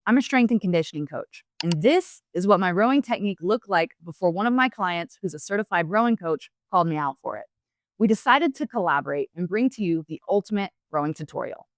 I'm a strength and conditioning coach, and this is what my rowing technique looked like before one of my clients, who's a certified rowing coach, called me out for it. We decided to collaborate and bring to you the ultimate rowing tutorial.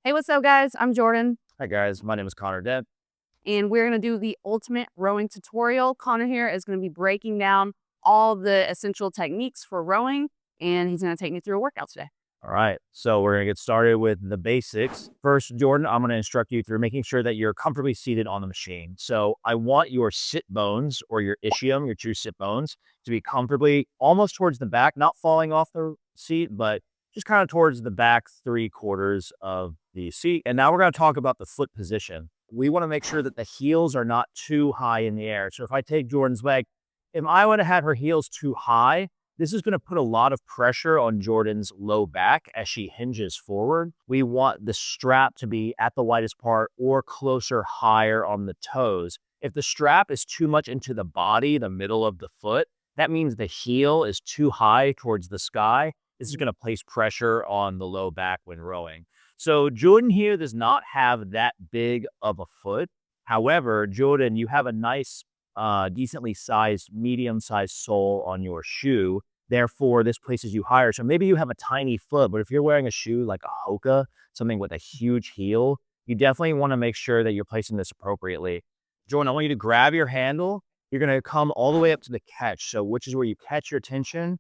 Hey, what's up, guys? I'm Jordan, Hi guys, my name is Connor Dent. and we're going to do the ultimate rowing tutorial. Connor here is going to be breaking down all the essential techniques for rowing, and he's going to take me through a workout today. All right, so we're gonna get started with the basics. First, Jordan, I'm gonna instruct you through making sure that you're comfortably seated on the machine. So I want your sit bones or your ischium, your true sit bones, to be comfortably almost towards the back, not falling off the seat, but just kind of towards the back 3/4 of the seat. And now we're gonna talk about the foot position. We wanna make sure that the heels are not too high in the air. So if I take Jordan's leg, if I would have had her heels too high, this is going to put a lot of pressure on Jordan's low back as she hinges forward. We want the strap to be at the widest part or closer, higher on the toes. If the strap is too much into the body, the middle of the foot, that means the heel is too high towards the sky. This is going to place pressure on the low back when rowing. So Jordan here does not have that big of a foot. However, Jordan, you have a nice, decently sized, medium-sized sole on your shoe. Therefore, this places you higher. So maybe you have a tiny foot, but if you're wearing a shoe like a Hoka, something with a huge heel, you definitely want to make sure that you're placing this appropriately. Jordan, I want you to grab your handle. You're going to come all the way up to the catch. So which is where you catch your tension.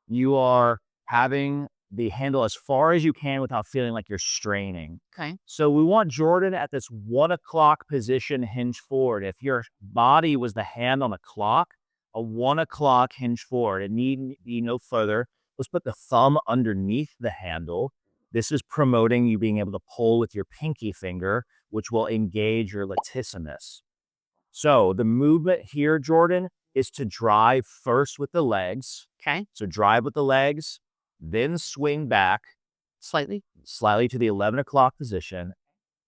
You are having the handle as far as you can without feeling like you're straining. Okay. So we want Jordan at this 1 o'clock position, hinge forward. If your body was the hand on the clock, a 1 o'clock hinge forward. It need be no further. Let's put the thumb underneath the handle. This is promoting you being able to pull with your pinky finger, which will engage your latissimus. So the movement here, Jordan, is to drive first with the legs. Okay. So drive with the legs, then swing back slightly to the 11 o'clock position.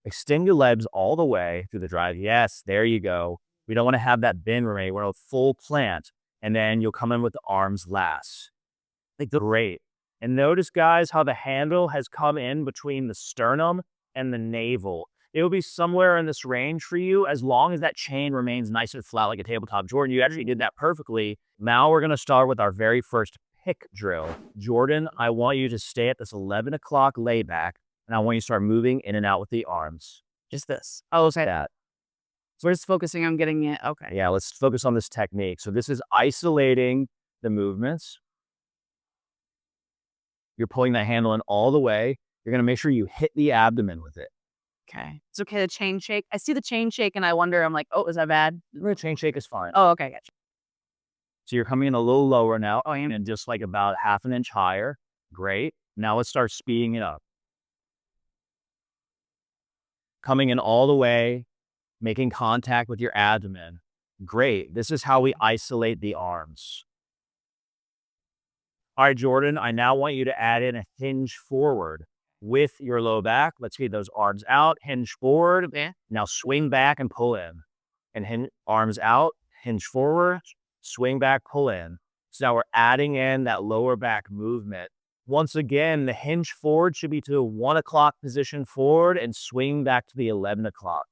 Extend your legs all the way through the drive. Yes, there you go. We don't want to have that bend remain. We're a full plant. And then you'll come in with the arms last. Like great. And notice, guys, how the handle has come in between the sternum and the navel. It will be somewhere in this range for you as long as that chain remains nice and flat like a tabletop. Jordan, you actually did that perfectly. Now we're going to start with our very first pick drill. Jordan, I want you to stay at this 11 o'clock layback, and I want you to start moving in and out with the arms. Just this. Oh, okay. That. We're just focusing on getting it. Okay. Yeah, let's focus on this technique. So this is isolating the movements. You're pulling that handle in all the way. You're going to make sure you hit the abdomen with it. Okay. It's okay to chain shake. I see the chain shake and I wonder, I'm like, oh, is that bad? Chain shake is fine. Oh, okay. Gotcha. So you're coming in a little lower now. Oh, and just like about half an inch higher. Great. Now let's start speeding it up. Coming in all the way, making contact with your abdomen. Great. This is how we isolate the arms. All right, Jordan, I now want you to add in a hinge forward with your low back. Let's get those arms out, hinge forward. Yeah. Now swing back and pull in. And arms out, hinge forward, swing back, pull in. So now we're adding in that lower back movement. Once again, the hinge forward should be to a 1 o'clock position forward and swing back to the 11 o'clock.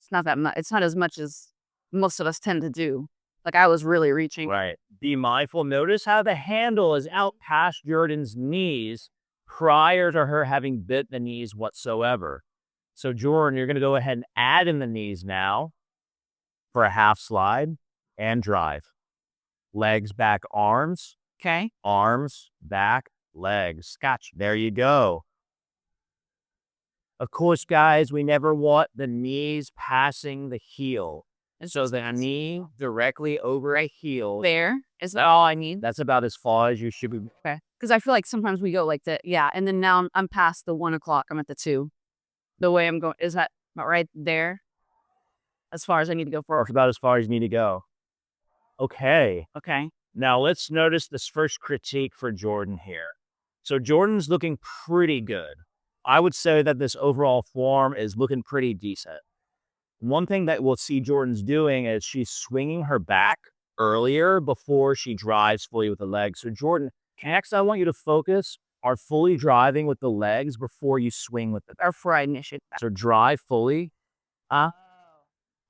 It's not that much. It's not as much as most of us tend to do. Like I was really reaching. Right. Be mindful. Notice how the handle is out past Jordan's knees prior to her having bit the knees whatsoever. So Jordan, you're going to go ahead and add in the knees now for a half slide and drive. Legs back, arms. Okay. Arms, back, legs. Gotcha. There you go. Of course, guys, we never want the knees passing the heel. And so the knee directly over a heel. There. Is that all I need? That's about as far as you should be. Okay. Because I feel like sometimes we go like that. Yeah. And then now I'm past the 1 o'clock. I'm at the 2. The way I'm going. Is that about right there? As far as I need to go forward. That's about as far as you need to go. Okay. Okay. Now let's notice this first critique for Jordan here. So Jordan's looking pretty good. I would say that this overall form is looking pretty decent. One thing that we'll see Jordan's doing is she's swinging her back earlier before she drives fully with the legs. So Jordan, next I want you to focus are fully driving with the legs before you swing with the Or before I initiate that. So drive fully. Oh.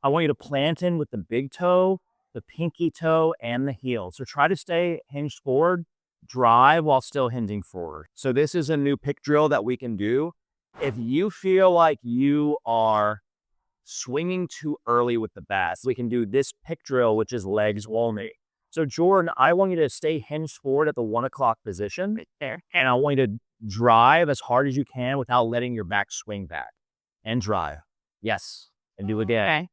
I want you to plant in with the big toe, the pinky toe, and the heel. So try to stay hinged forward, drive while still hinging forward. So this is a new pick drill that we can do. If you feel like you are swinging too early with the bat, we can do this pick drill, which is legs only. So Jordan, I want you to stay hinged forward at the 1 o'clock position. Right there. And I want you to drive as hard as you can without letting your back swing back. And drive. Yes. And do again. Okay.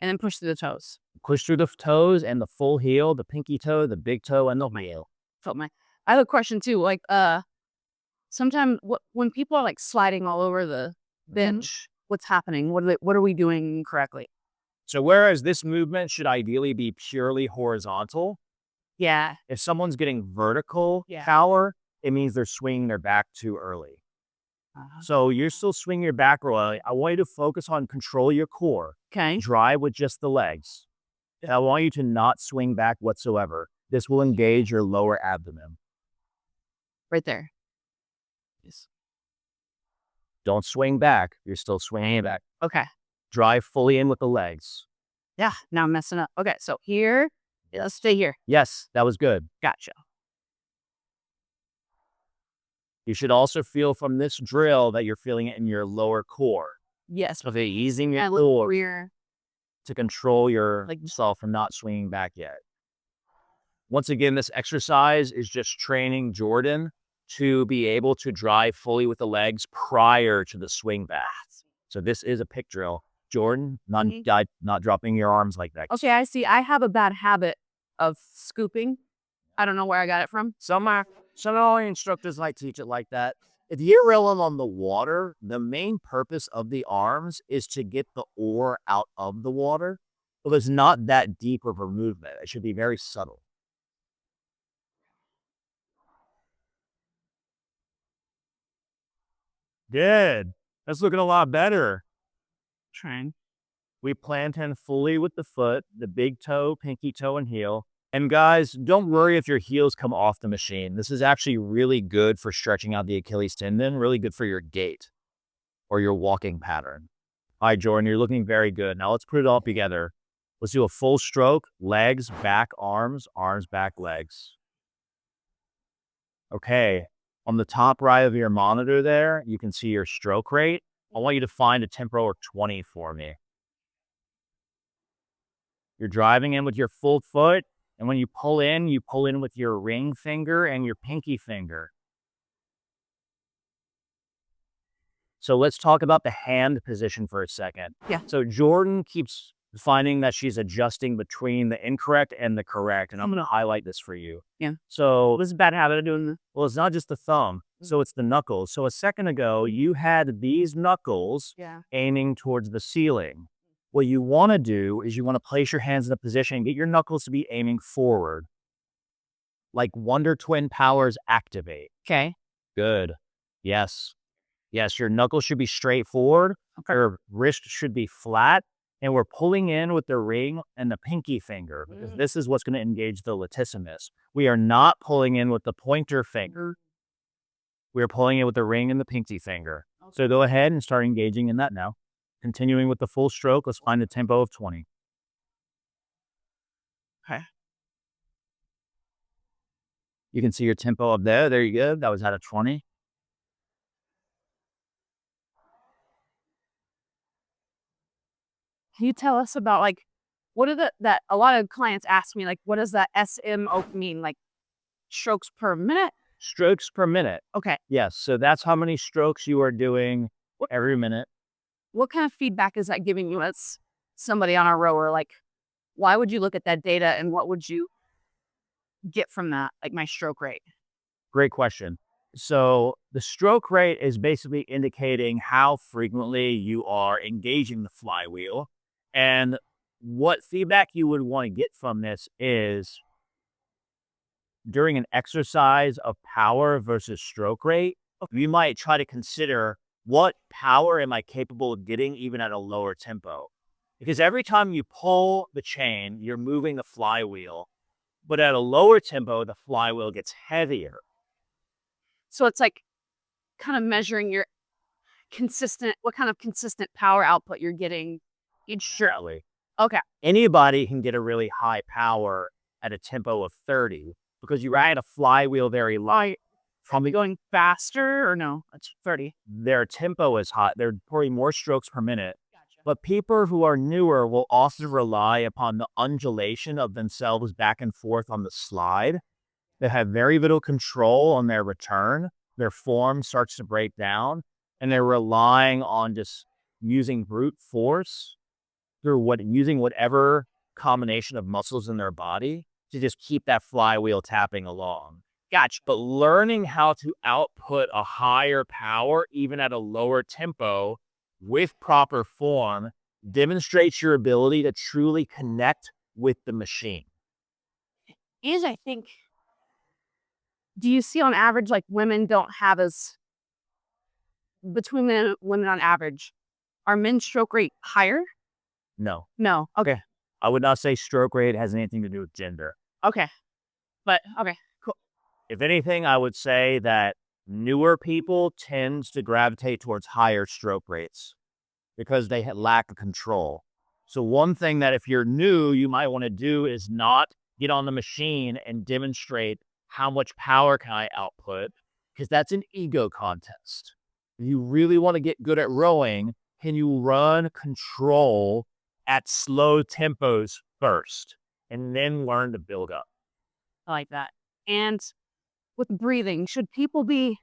And then push through the toes. Push through the toes and the full heel, the pinky toe, the big toe, and the heel. Felt my. I have a question too. Like, sometimes when people are like sliding all over the bench, what's happening? What are we doing correctly? So whereas this movement should ideally be purely horizontal, Yeah. if someone's getting vertical Yeah. power, it means they're swinging their back too early. So you're still swinging your back early. I want you to focus on control your core. Okay. Drive with just the legs. And I want you to not swing back whatsoever. This will engage your lower abdomen. Right there. Yes. Don't swing back. You're still swinging back. Okay. Drive fully in with the legs. Yeah. Now I'm messing up. Okay. So here, let's stay here. Yes, that was good. Gotcha. You should also feel from this drill that you're feeling it in your lower core. Yes. Okay, easing your Yeah, core rear. to control yourself from not swinging back yet. Once again, this exercise is just training Jordan to be able to drive fully with the legs prior to the swing back. So this is a pick drill. Jordan, not dropping your arms like that. Okay, I see. I have a bad habit of scooping. I don't know where I got it from. Some of our instructors like to teach it like that. If you're reeling on the water, the main purpose of the arms is to get the oar out of the water. So it's not that deep of a movement. It should be very subtle. Good. That's looking a lot better. Trying. We plant in fully with the foot, the big toe, pinky toe, and heel. And guys, don't worry if your heels come off the machine. This is actually really good for stretching out the Achilles tendon, really good for your gait or your walking pattern. All right, Jordan, you're looking very good. Now let's put it all together. Let's do a full stroke, legs, back, arms, back, legs. Okay, on the top right of your monitor there, you can see your stroke rate. I want you to find a tempo of 20 for me. You're driving in with your full foot, and when you pull in with your ring finger and your pinky finger. So let's talk about the hand position for a second. Yeah. So Jordan keeps finding that she's adjusting between the incorrect and the correct, and I'm going to highlight this for you. Yeah. So This is a bad habit of doing this. well, it's not just the thumb. So it's the knuckles. So a second ago, you had these knuckles aiming towards the ceiling. What you want to do is you want to place your hands in a position and get your knuckles to be aiming forward. Like Wonder Twin powers activate. Okay. Good. Yes. Yes, your knuckles should be straight forward. Okay. Your wrist should be flat. And we're pulling in with the ring and the pinky finger because this is what's going to engage the latissimus. We are not pulling in with the pointer finger. We are pulling in with the ring and the pinky finger. Okay. So go ahead and start engaging in that now. Continuing with the full stroke, let's find a tempo of 20. Okay. You can see your tempo up there. There you go. That was at a 20. Can you tell us about like what are that a lot of clients ask me, like, what does that SMO mean? Like strokes per minute? Strokes per minute. Okay. Yes. So that's how many strokes you are doing every minute. What kind of feedback is that giving you as somebody on a rower? Like, why would you look at that data and what would you get from that? Like my stroke rate. Great question. So the stroke rate is basically indicating how frequently you are engaging the flywheel. And what feedback you would want to get from this is during an exercise of power versus stroke rate, you might try to consider what power am I capable of getting even at a lower tempo? Because every time you pull the chain, you're moving the flywheel. But at a lower tempo, the flywheel gets heavier. So it's like kind of measuring your what kind of consistent power output you're getting each stroke. Surely. Okay. Anybody can get a really high power at a tempo of 30 because you ride a flywheel very light. Probably going faster or no? That's 30. Their tempo is hot. They're pouring more strokes per minute. Gotcha. But people who are newer will often rely upon the undulation of themselves back and forth on the slide. They have very little control on their return. Their form starts to break down, and they're relying on just using brute force through using whatever combination of muscles in their body to just keep that flywheel tapping along. Gotcha. But learning how to output a higher power, even at a lower tempo, with proper form, demonstrates your ability to truly connect with the machine. I think, do you see on average, like women don't have between men and women on average, are men's stroke rate higher? No, No. Okay. I would not say stroke rate has anything to do with gender. Okay. But okay. Cool. If anything, I would say that newer people tend to gravitate towards higher stroke rates because they lack of control. So one thing that if you're new, you might want to do is not get on the machine and demonstrate how much power can I output, because that's an ego contest. If you really want to get good at rowing, can you run control at slow tempos first and then learn to build up? I like that. And with breathing, should people be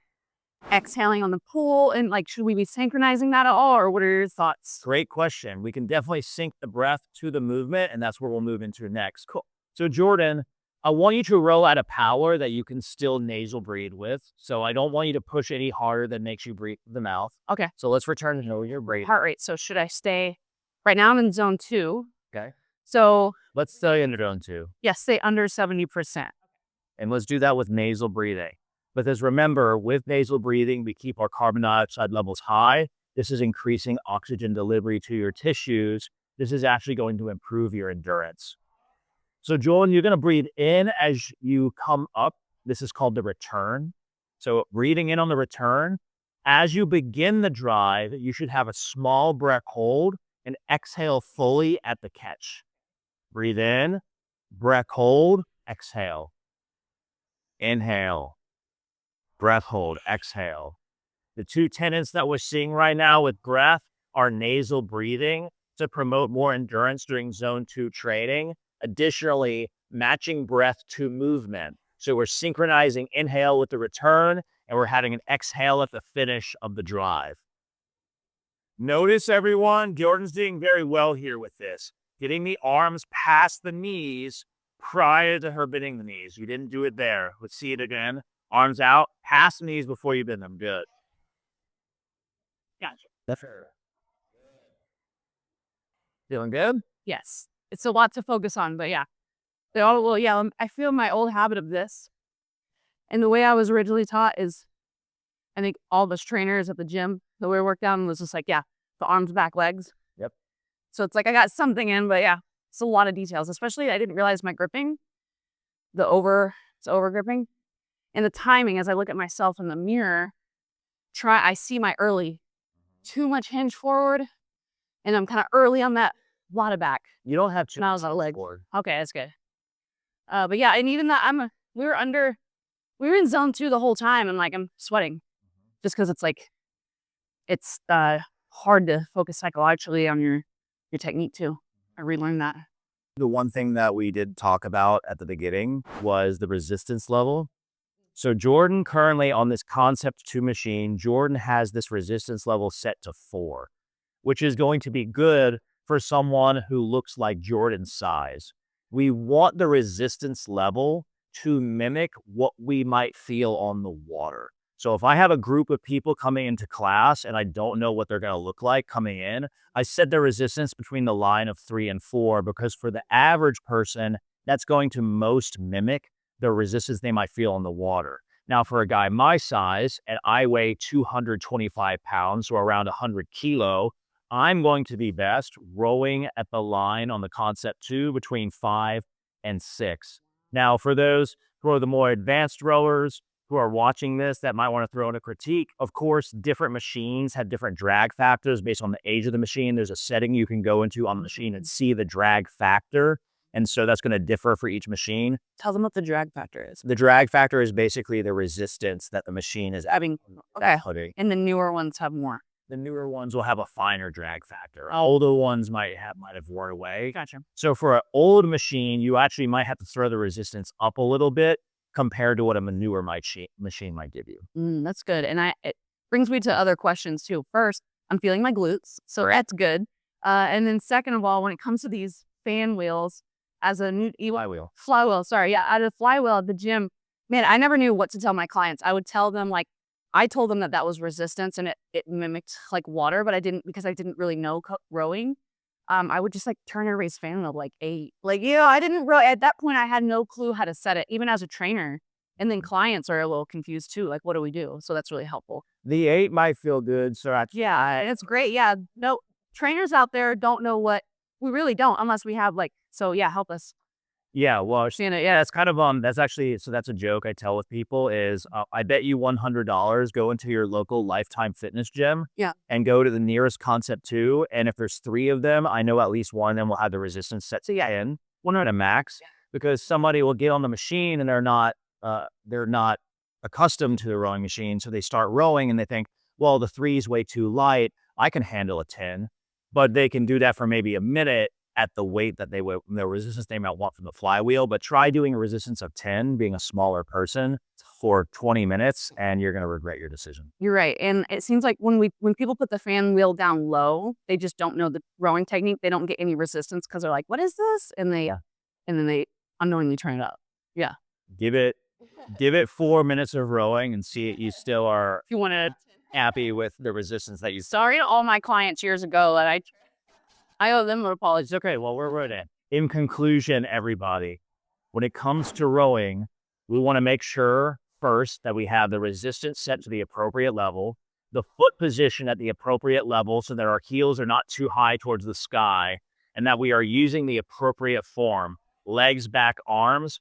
exhaling on the pool, and like, should we be synchronizing that at all, or what are your thoughts? Great question. We can definitely sync the breath to the movement, and that's where we'll move into next. Cool. So Jordan, I want you to row at a power that you can still nasal breathe with. So I don't want you to push any harder than makes you breathe with the mouth. Okay. So let's return to know your breathing. Heart rate. So should I stay right now? I'm in zone 2. Okay. So Let's stay in zone 2. yes, stay under 70%. And let's do that with nasal breathing. Because remember, with nasal breathing, we keep our carbon dioxide levels high. This is increasing oxygen delivery to your tissues. This is actually going to improve your endurance. So Jordan, you're going to breathe in as you come up. This is called the return. So breathing in on the return. As you begin the drive, you should have a small breath hold and exhale fully at the catch. Breathe in, breath hold, exhale. Inhale, breath hold, exhale. The two tenets that we're seeing right now with breath are nasal breathing to promote more endurance during zone 2 training. Additionally, matching breath to movement. So we're synchronizing inhale with the return, and we're having an exhale at the finish of the drive. Notice, everyone, Jordan's doing very well here with this. Getting the arms past the knees prior to her bending the knees. You didn't do it there. Let's see it again. Arms out, past the knees before you bend them. Good. Gotcha. That's her. Feeling good? Yes. It's a lot to focus on, but yeah. They all, well, yeah, I feel my old habit of this. And the way I was originally taught is, I think all of us trainers at the gym, the way we worked down was just like, yeah, the arms, back, legs. Yep. So it's like I got something in, but yeah, it's a lot of details. Especially I didn't realize my gripping, it's over gripping. And the timing, as I look at myself in the mirror, I see my early, too much hinge forward, and I'm kind of early on that lot of back. You don't have to. Now I was on leg. Forward. Okay, that's good. But yeah, and even that, we were in zone 2 the whole time, and like I'm sweating, just because it's like, it's hard to focus psychologically on your technique too. I relearned that. The one thing that we did talk about at the beginning was the resistance level. So Jordan currently on this Concept 2 machine, Jordan has this resistance level set to 4, which is going to be good for someone who looks like Jordan's size. We want the resistance level to mimic what we might feel on the water. So if I have a group of people coming into class and I don't know what they're going to look like coming in, I set the resistance between the line of 3 and 4, because for the average person, that's going to most mimic the resistance they might feel on the water. Now, for a guy my size, and I weigh 225 pounds, or around 100 kilo, I'm going to be best rowing at the line on the Concept 2 between 5 and 6. Now, for those who are the more advanced rowers, who are watching this that might want to throw in a critique. Of course, different machines have different drag factors based on the age of the machine. There's a setting you can go into on the machine and see the drag factor. And so that's going to differ for each machine. Tell them what the drag factor is. The drag factor is basically the resistance that the machine is Having, okay. And the newer ones have more. The newer ones will have a finer drag factor. Older ones might have worn away. Gotcha. So for an old machine, you actually might have to throw the resistance up a little bit compared to what a newer machine might give you. That's good. And it brings me to other questions too. First, I'm feeling my glutes, so that's good. And then second of all, when it comes to these fan wheels, as a new flywheel, sorry, yeah, out of flywheel at the gym, man, I never knew what to tell my clients. I would tell them I told them that was resistance and it mimicked like water, but I didn't, because I didn't really know rowing. I would just turn everybody's fan wheel 8. I didn't really, at that point, I had no clue how to set it, even as a trainer. And then clients are a little confused too. What do we do? So that's really helpful. The 8 might feel good. So yeah, it's great. Yeah. No, trainers out there don't know what, we really don't, unless we have so yeah, help us. Yeah, well, that's kind of that's actually, so that's a joke I tell with people is I bet you $100 go into your local Lifetime Fitness gym, and go to the nearest Concept 2, and if there's 3 of them, I know at least one of them will have the resistance set to 10, one at a max, because somebody will get on the machine and they're not accustomed to the rowing machine, so they start rowing and they think, well, the 3 is way too light, I can handle a 10, but they can do that for maybe a minute at the weight that the resistance they might want from the flywheel, but try doing a resistance of 10, being a smaller person, for 20 minutes, and you're going to regret your decision. You're right. And it seems like when people put the fan wheel down low, they just don't know the rowing technique. They don't get any resistance because they're like, what is this? And then they unknowingly turn it up. Yeah. Give it 4 minutes of rowing and see you still are if you want to happy with the resistance that you. Sorry to all my clients years ago that I owe them an apology. It's okay. Well, we're in. In conclusion, everybody, when it comes to rowing, we want to make sure first that we have the resistance set to the appropriate level, the foot position at the appropriate level so that our heels are not too high towards the sky, and that we are using the appropriate form. Legs back, arms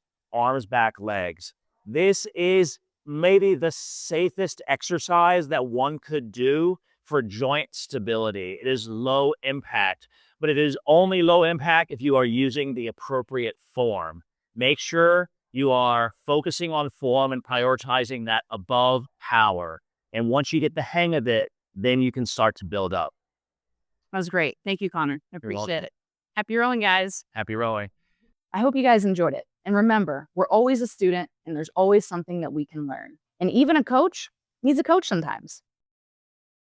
back, legs. This is maybe the safest exercise that one could do for joint stability. It is low impact, but it is only low impact if you are using the appropriate form. Make sure you are focusing on form and prioritizing that above power. And once you get the hang of it, then you can start to build up. That was great. Thank you, Connor. I appreciate it. Happy rowing, guys. Happy rowing. I hope you guys enjoyed it. And remember, we're always a student and there's always something that we can learn. And even a coach needs a coach sometimes.